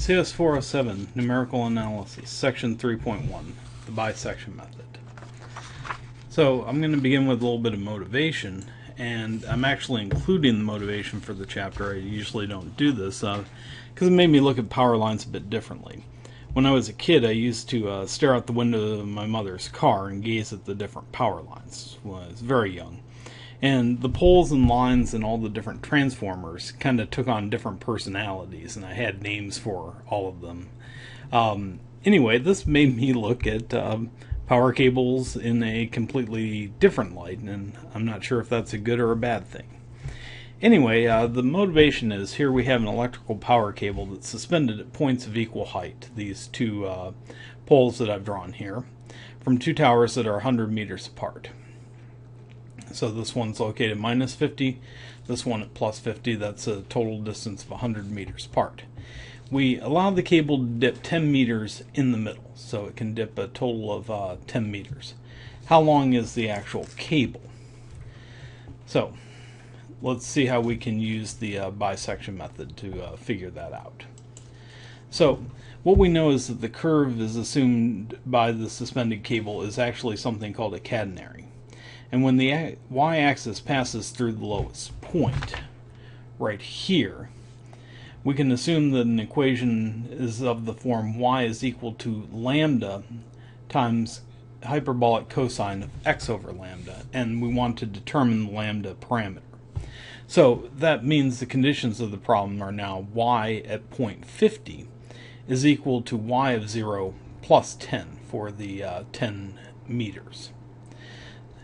cs407 Numerical Analysis, Section 3.1, the Bisection Method. So I'm going to begin with a little bit of motivation, and I'm actually including the motivation for the chapter. I usually don't do this because it made me look at power lines a bit differently. When I was a kid, I used to stare out the window of my mother's car and gaze at the different power lines when I was very young. And the poles and lines and all the different transformers kind of took on different personalities, and I had names for all of them. Anyway, this made me look at power cables in a completely different light, and I'm not sure if that's a good or a bad thing. Anyway, the motivation is here we have an electrical power cable that's suspended at points of equal height, these two poles that I've drawn here, from two towers that are 100 meters apart. So this one's located minus 50, this one at plus 50, that's a total distance of 100 meters apart. We allow the cable to dip 10 meters in the middle, so it can dip a total of 10 meters. How long is the actual cable? So let's see how we can use the bisection method to figure that out. So what we know is that the curve is assumed by the suspended cable is actually something called a catenary. And when the y-axis passes through the lowest point, right here, we can assume that an equation is of the form y is equal to lambda times hyperbolic cosine of x over lambda, and we want to determine the lambda parameter. So that means the conditions of the problem are now y at point 50 is equal to y of 0 plus 10 for the 10 meters.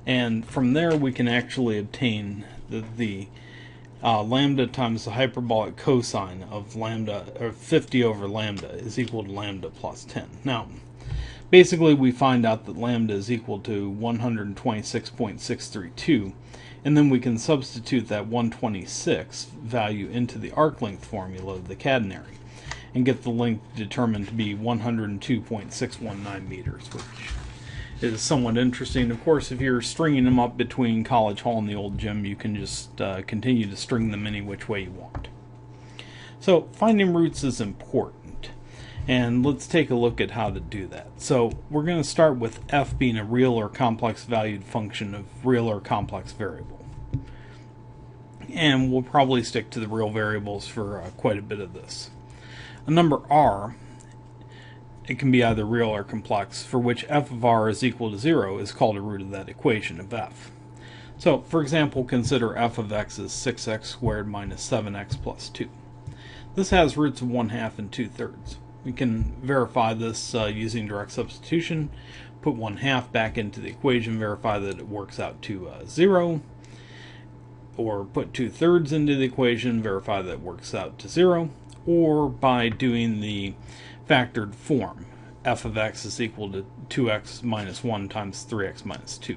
And from there we can actually obtain the lambda times the hyperbolic cosine of lambda, or 50 over lambda, is equal to lambda plus 10. Now, basically we find out that lambda is equal to 126.632, and then we can substitute that 126 value into the arc length formula of the catenary and get the length determined to be 102.619 meters, which is somewhat interesting. Of course, if you're stringing them up between College Hall and the old gym, you can just continue to string them any which way you want. So finding roots is important, and let's take a look at how to do that. So we're going to start with f being a real or complex valued function of real or complex variable, and we'll probably stick to the real variables for quite a bit of this. A number r, it can be either real or complex, for which f of r is equal to 0 is called a root of that equation of f. So, for example, consider f of x is 6x squared minus 7x plus 2. This has roots of 1/2 and 2/3. We can verify this using direct substitution, put 1/2 back into the equation, verify that it works out to 0, or put 2/3 into the equation, verify that it works out to 0, or by doing the factored form, f of x is equal to 2x minus 1 times 3x minus 2.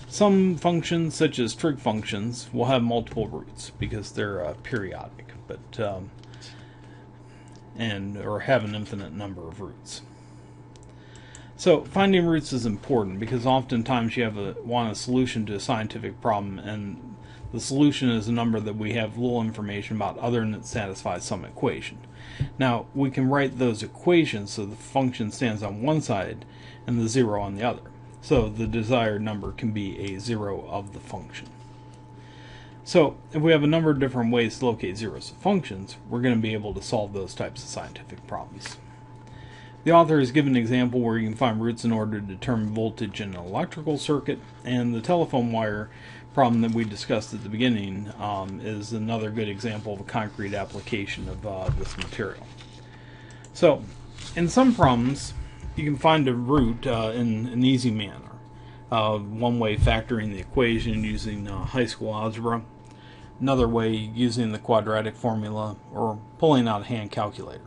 Some functions, such as trig functions, will have multiple roots because they're periodic, but or have an infinite number of roots. So finding roots is important because oftentimes you want a solution to a scientific problem, and the solution is a number that we have little information about other than it satisfies some equation. Now, we can write those equations so the function stands on one side and the 0 on the other. So the desired number can be a 0 of the function. So if we have a number of different ways to locate zeros of functions, we're going to be able to solve those types of scientific problems. The author has given an example where you can find roots in order to determine voltage in an electrical circuit, and the telephone wire problem that we discussed at the beginning is another good example of a concrete application of this material. So, in some problems, you can find a root in an easy manner. One way, factoring the equation using high school algebra. Another way, using the quadratic formula or pulling out a hand calculator.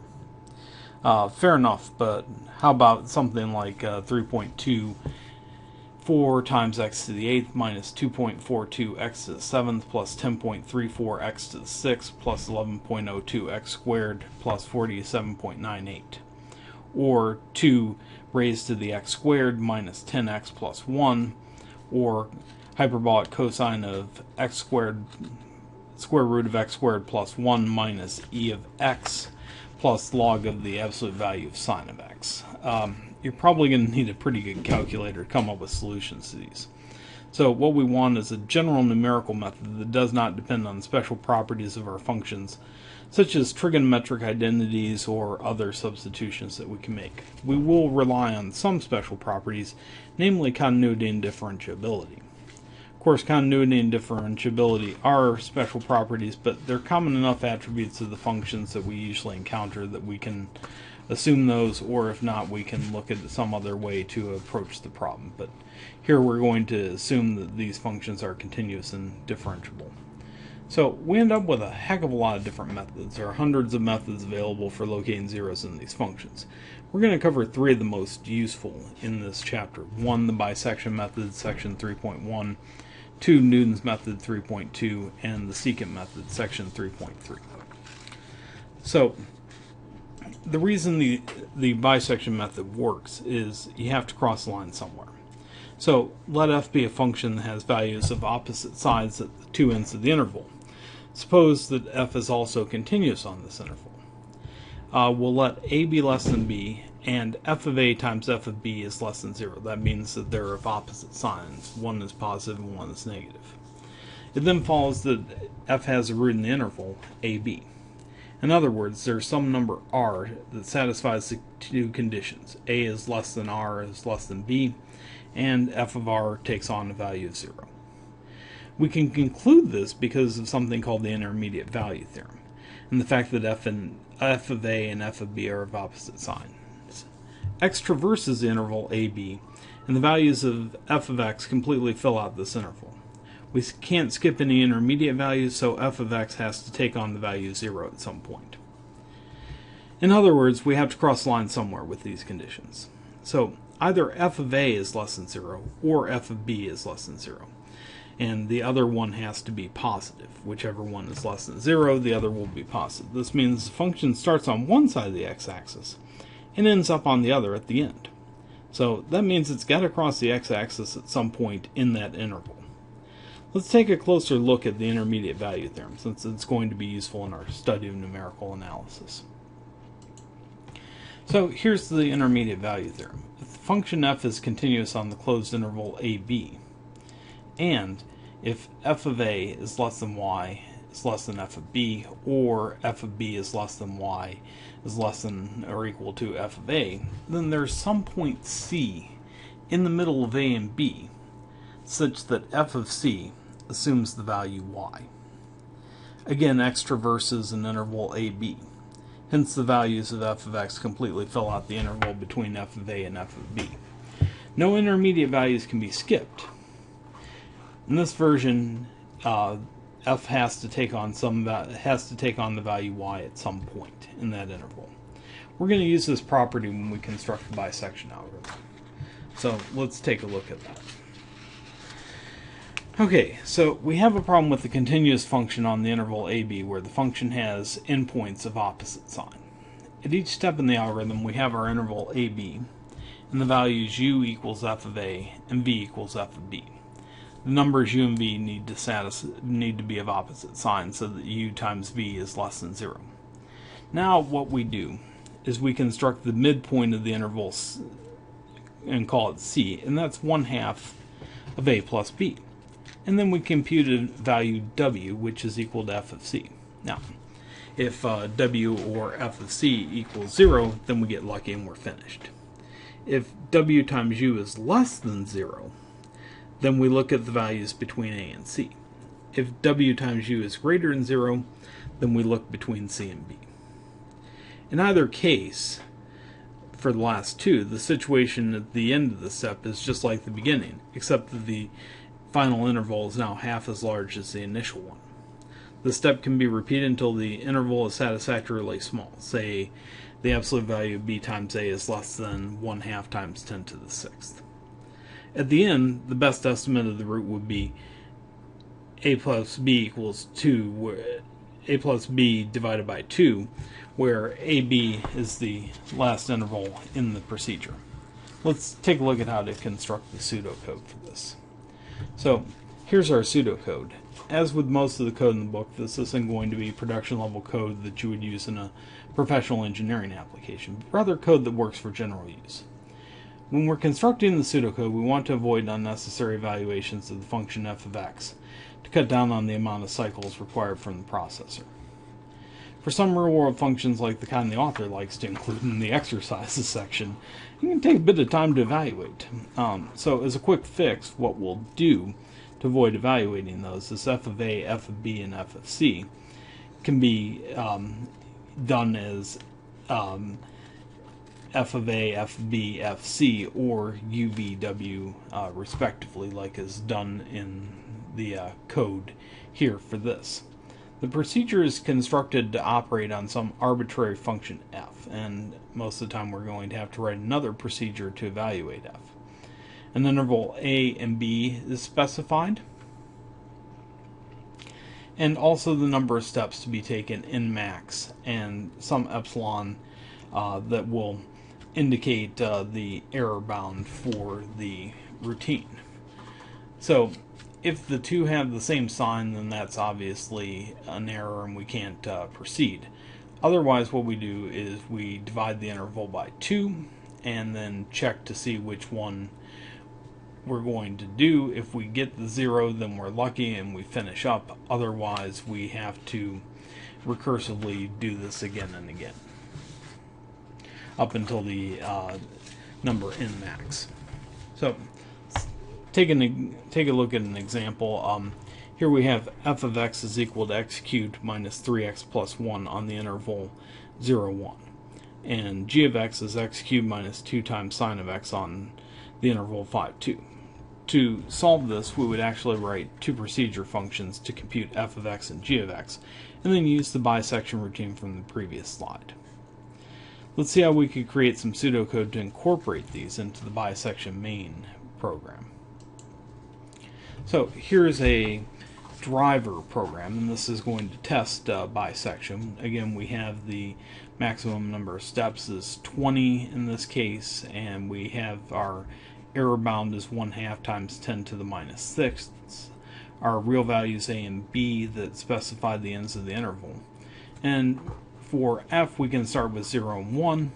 Fair enough, but how about something like 3.24 times x to the 8th minus 2.42 x to the 7th plus 10.34 x to the 6th plus 11.02 x squared plus 47.98, or 2 raised to the x squared minus 10x plus 1, or hyperbolic cosine of x squared square root of x squared plus 1 minus e of x plus log of the absolute value of sine of x. You're probably going to need a pretty good calculator to come up with solutions to these. So what we want is a general numerical method that does not depend on special properties of our functions, such as trigonometric identities or other substitutions that we can make. We will rely on some special properties, namely continuity and differentiability. Of course, continuity and differentiability are special properties, but they're common enough attributes of the functions that we usually encounter that we can assume those, or if not, we can look at some other way to approach the problem. But here we're going to assume that these functions are continuous and differentiable. So we end up with a heck of a lot of different methods. There are hundreds of methods available for locating zeros in these functions. We're going to cover 3 of the most useful in this chapter. 1, the bisection method, section 3.1, 2, Newton's method 3.2, and the secant method, section 3.3. So the reason the bisection method works is you have to cross the line somewhere. So let f be a function that has values of opposite sides at the 2 ends of the interval. Suppose that f is also continuous on this interval. We'll let a be less than b, and f of a times f of b is less than 0. That means that they're of opposite signs. One is positive and one is negative. It then follows that f has a root in the interval, ab. In other words, there's some number r that satisfies the 2 conditions. A is less than r is less than b, and f of r takes on a value of 0. We can conclude this because of something called the Intermediate Value Theorem, and the fact that f of a and f of b are of opposite signs. X traverses the interval ab, and the values of f of x completely fill out this interval. We can't skip any intermediate values, so f of x has to take on the value 0 at some point. In other words, we have to cross the line somewhere with these conditions. So either f of a is less than 0 or f of b is less than 0. And the other one has to be positive. Whichever one is less than 0, the other will be positive. This means the function starts on one side of the x-axis and ends up on the other at the end. So that means it's got to cross the x-axis at some point in that interval. Let's take a closer look at the Intermediate Value Theorem, since it's going to be useful in our study of numerical analysis. So here's the Intermediate Value Theorem. If the function f is continuous on the closed interval ab, and if f of a is less than y is less than f of b, or f of b is less than y is less than or equal to f of a, then there's some point c in the middle of a and b, such that f of c assumes the value y. Again, x traverses an interval ab. Hence the values of f of x completely fill out the interval between f of a and f of b. No intermediate values can be skipped. In this version, f has to take on the value y at some point in that interval. We're going to use this property when we construct the bisection algorithm. So let's take a look at that. Okay, so we have a problem with the continuous function on the interval ab where the function has endpoints of opposite sign. At each step in the algorithm we have our interval ab, and the values u equals f of a and v equals f of b. The numbers u and v need to be of opposite signs so that u times v is less than 0. Now what we do is we construct the midpoint of the interval and call it c, and that's 1/2 of a plus b. And then we compute a value w, which is equal to f of c. Now, if w or f of c equals 0, then we get lucky and we're finished. If w times u is less than 0, then we look at the values between a and c. If w times u is greater than 0, then we look between c and b. In either case, for the last two, the situation at the end of the step is just like the beginning, except that the final interval is now half as large as the initial one. The step can be repeated until the interval is satisfactorily small. Say the absolute value of b times a is less than 1/2 times 10 to the 6th. At the end, the best estimate of the root would be a plus b equals 2, where a plus b divided by 2, where ab is the last interval in the procedure. Let's take a look at how to construct the pseudocode for this. So here's our pseudocode. as with most of the code in the book, this isn't going to be production level code that you would use in a professional engineering application, but rather code that works for general use. When we're constructing the pseudocode, we want to avoid unnecessary evaluations of the function f of x to cut down on the amount of cycles required from the processor. For some real-world functions like the kind the author likes to include in the exercises section, it can take a bit of time to evaluate. So as a quick fix, what we'll do to avoid evaluating those is f of a, f of b, and f of c can be done as f of a, f of b, f of c, or u, v, w, respectively, like is done in the code here for this. The procedure is constructed to operate on some arbitrary function f, and most of the time we're going to have to write another procedure to evaluate f. An interval a and b is specified, and also the number of steps to be taken in max, and some epsilon that will indicate the error bound for the routine. So if the two have the same sign, then that's obviously an error and we can't proceed. Otherwise, what we do is we divide the interval by 2 and then check to see which one we're going to do. If we get the 0, then we're lucky and we finish up. Otherwise, we have to recursively do this again and again up until the number n max. So take a look at an example. Here we have f of x is equal to x cubed minus 3x plus 1 on the interval 0, 1. And g of x is x cubed minus 2 times sine of x on the interval 5, 2. To solve this, we would actually write two procedure functions to compute f of x and g of x, and then use the bisection routine from the previous slide. Let's see how we could create some pseudocode to incorporate these into the bisection main program. So here's a driver program, and this is going to test bisection. Again, we have the maximum number of steps is 20 in this case, and we have our error bound is 1/2 times 10 to the minus 6th. Our real values a and b that specify the ends of the interval. And for f, we can start with 0 and 1,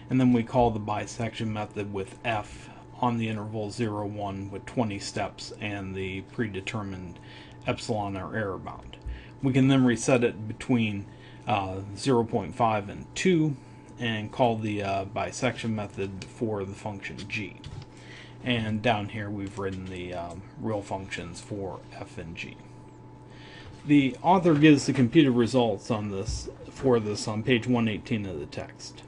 and then we call the bisection method with f on the interval 0, 1 with 20 steps and the predetermined epsilon or error bound. We can then reset it between 0.5 and 2 and call the bisection method for the function g. And down here we've written the real functions for f and g. The author gives the computed results on this on page 118 of the text.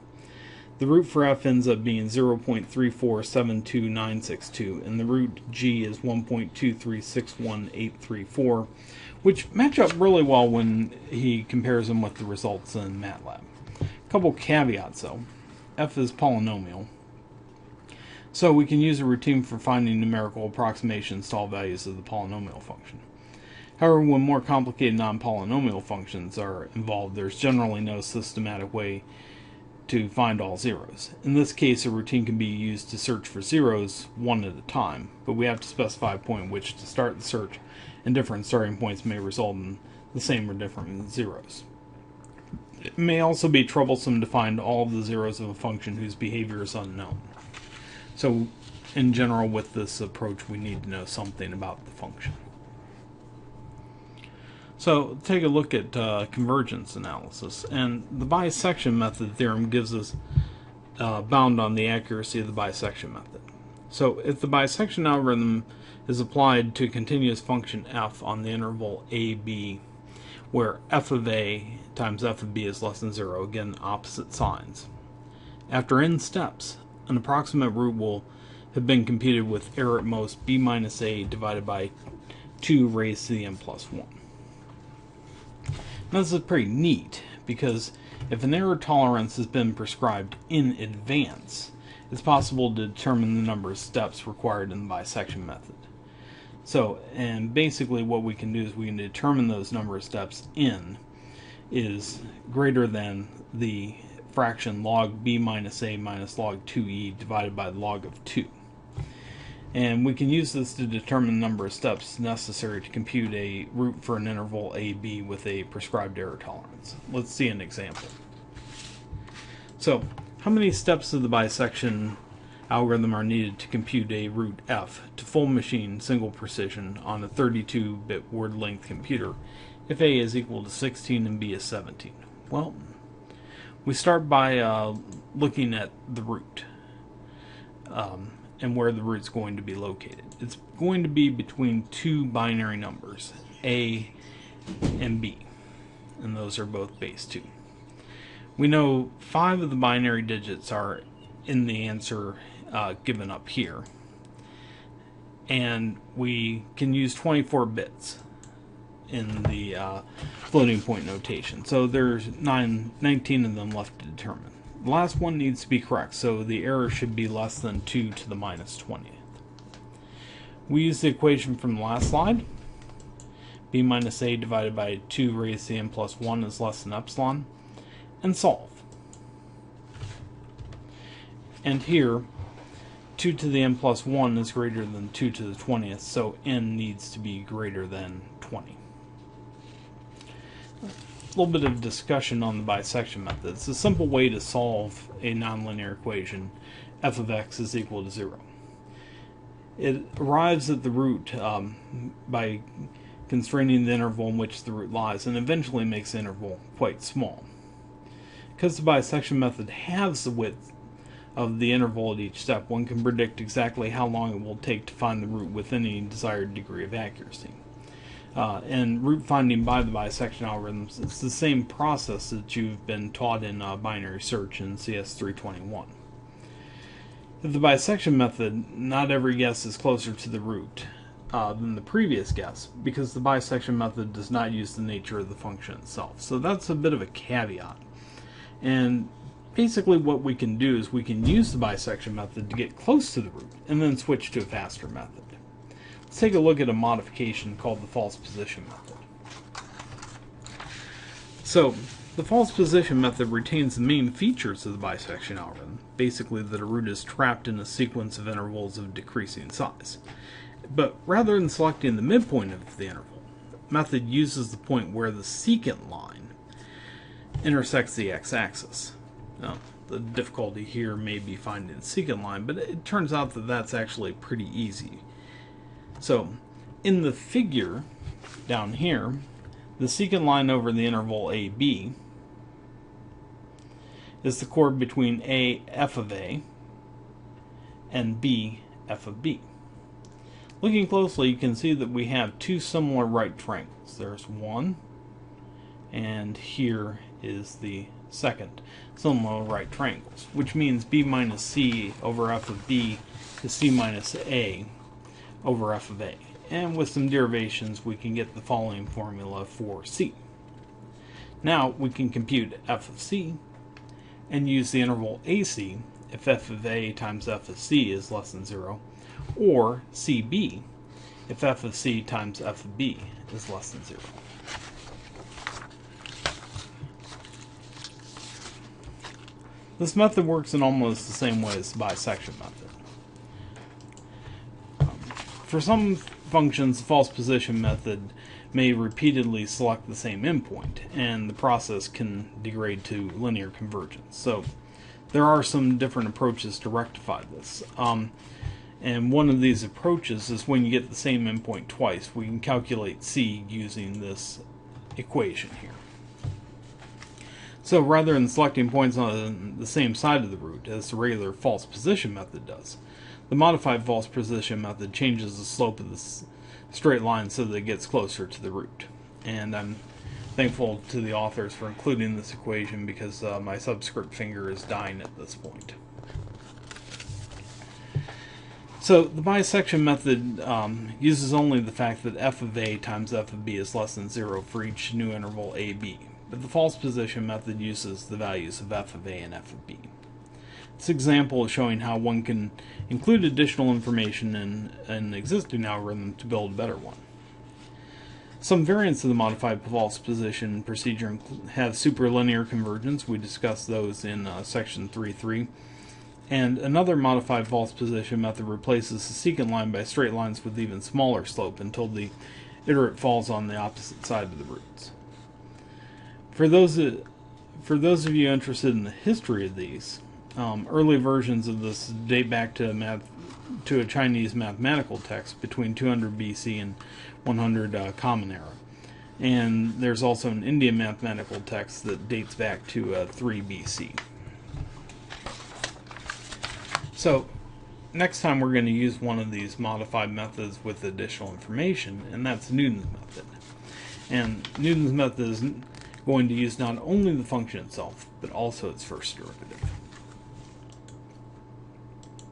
The root for f ends up being 0.3472962, and the root g is 1.2361834, which match up really well when he compares them with the results in MATLAB. A couple caveats though. F is polynomial, so we can use a routine for finding numerical approximations to all values of the polynomial function. However, when more complicated non-polynomial functions are involved, there's generally no systematic way to find all zeros. In this case, a routine can be used to search for zeros one at a time, but we have to specify a point at which to start the search, and different starting points may result in the same or different zeros. It may also be troublesome to find all of the zeros of a function whose behavior is unknown. So, in general, with this approach, we need to know something about the function. So take a look at convergence analysis, and the bisection method theorem gives us bound on the accuracy of the bisection method. So if the bisection algorithm is applied to a continuous function f on the interval a, b, where f of a times f of b is less than 0, again opposite signs. After n steps, an approximate root will have been computed with error at most b minus a divided by 2 raised to the n plus 1. Now this is pretty neat, because if an error tolerance has been prescribed in advance, it's possible to determine the number of steps required in the bisection method. So, and basically what we can do is we can determine those number of steps n is greater than the fraction log b minus a minus log 2e divided by log of 2. And we can use this to determine the number of steps necessary to compute a root for an interval AB with a prescribed error tolerance. Let's see an example. So, how many steps of the bisection algorithm are needed to compute a root F to full machine single precision on a 32-bit word length computer if A is equal to 16 and B is 17? Well, we start by looking at the root. And where the root's going to be located. It's going to be between two binary numbers, A and B, and those are both base 2. We know 5 of the binary digits are in the answer given up here, and we can use 24 bits in the floating point notation, so there's 19 of them left to determine. The last one needs to be correct, so the error should be less than 2 to the minus 20th. We use the equation from the last slide. B minus A divided by 2 raised to the n plus 1 is less than epsilon, and solve. And here, 2 to the n plus 1 is greater than 2 to the 20th, so n needs to be greater than 20. A little bit of discussion on the bisection method. It's a simple way to solve a nonlinear equation, f of x is equal to 0. It arrives at the root by constraining the interval in which the root lies, and eventually makes the interval quite small. Because the bisection method halves the width of the interval at each step, one can predict exactly how long it will take to find the root with any desired degree of accuracy. And root finding by the bisection algorithms, it's the same process that you've been taught in binary search in cs3 If the bisection method, not every guess is closer to the root than the previous guess, because the bisection method does not use the nature of the function itself. So that's a bit of a caveat. And basically what we can do is we can use the bisection method to get close to the root, and then switch to a faster method. Let's take a look at a modification called the false position method. So, the false position method retains the main features of the bisection algorithm, basically that a root is trapped in a sequence of intervals of decreasing size. But rather than selecting the midpoint of the interval, the method uses the point where the secant line intersects the x-axis. Now, the difficulty here may be finding the secant line, but it turns out that that's actually pretty easy. So, in the figure down here, the secant line over the interval AB is the chord between A, f of A, and B, f of B. Looking closely, you can see that we have two similar right triangles. There's one, and here is the second similar right triangles, which means B minus C over f of B is C minus A over f of A. And with some derivations, we can get the following formula for C. Now we can compute f of C and use the interval AC if f of A times f of C is less than 0, or CB if f of C times f of B is less than 0. This method works in almost the same way as the bisection method. For some functions, the false position method may repeatedly select the same endpoint, and the process can degrade to linear convergence. So there are some different approaches to rectify this. And one of these approaches is when you get the same endpoint twice, we can calculate C using this equation here. So rather than selecting points on the same side of the root as the regular false position method does, the modified false position method changes the slope of the straight line so that it gets closer to the root. And I'm thankful to the authors for including this equation, because my subscript finger is dying at this point. So the bisection method uses only the fact that f of A times f of B is less than 0 for each new interval AB. But the false position method uses the values of f of A and f of B. This example is showing how one can include additional information in an existing algorithm to build a better one. Some variants of the modified false position procedure have superlinear convergence. We discussed those in section 3.3. And another modified false position method replaces the secant line by straight lines with even smaller slope until the iterate falls on the opposite side of the roots. For those of you interested in the history of these, early versions of this date back to a Chinese mathematical text between 200 BC and 100 Common Era. And there's also an Indian mathematical text that dates back to 3 BC. So, next time we're going to use one of these modified methods with additional information, and that's Newton's method. And Newton's method is going to use not only the function itself, but also its first derivative.